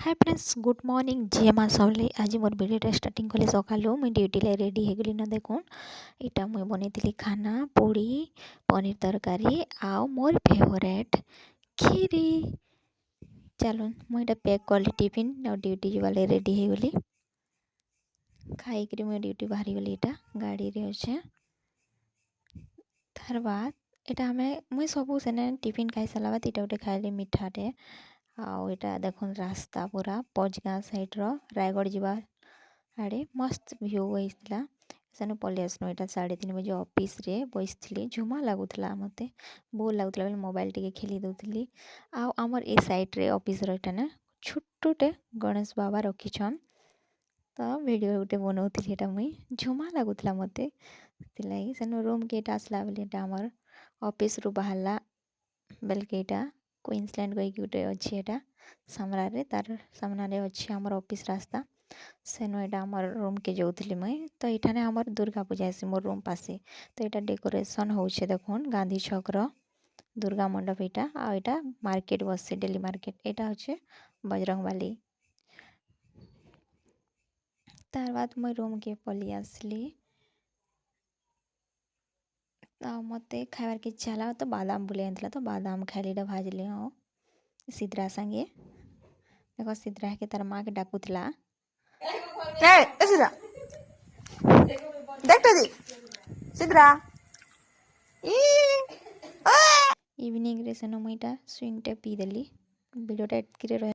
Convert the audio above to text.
हाय friends good morning जी एम सबले आज मोर वीडियो स्टार्टिंग कले सका मुझे ड्यूटी लाई रेडी हो गली ना देखुन यहाँ मुझे बनई खाना पूड़ी पनीर तरकारी आउ मोर फेवरेट खीरी। चलो मुझे पैक कली टिफिन ड्यूटी जावाले रेडी हो गली खाई मुझे ड्यूटी बाहरी गली यहाँ गाड़ी रे अच्छे तार बाद यहाँ आम मुझे सब सेने टिफिन खाई सारा बाद यहाँ गोटे खाइली मिठाटे आउ यहाँ देखो रास्ता पूरा पचगाँ साइड रायगढ़ जावा आड़े मस्त व्यू होता सेनु पलि आसनु यहाँ 3:30 बजे ऑफिस रे बसली झुमा लगुला मत बोर लगुला मोबाइल टे खेली दूसरी आमर ए साइड रे ऑफिस रहा छोटे गणेश बाबा रखीछन तो वीडियो गोटे बनाऊली यहाँ मुई झुमा लगुला मत सेनु रूम के आसला बेले आमर ऑफिस रु बाहरला बेलके यहाँ क्वींसलैंड कहीं गोटे अच्छी यहाँ सामने तार सामने अच्छी आमर ऑफिस रास्ता सेनु यहाँ आमर रूम के जाऊली मुई तो यहाँ आमर दुर्गा पूजा आसी मोर रूम पासे तो यहाँ डेकोरेशन होचे देखुन गांधी छक दुर्गा मंडप यहाँ आटा मार्केट बस डेली मार्केट यहाँ अच्छे बजरंगबाली तार बाद मुई रूम के पलि आसली मत खाइबार की इच्छा है तो बादाम बुले आनी तो बादाम खाइली भाजली हाँ सिद्रा संगे देख सिद्रा के तार माँ के डाकुला इवनिंग रे सेनु मुईटा स्विंग टे पी देली वीडियोटा एतकी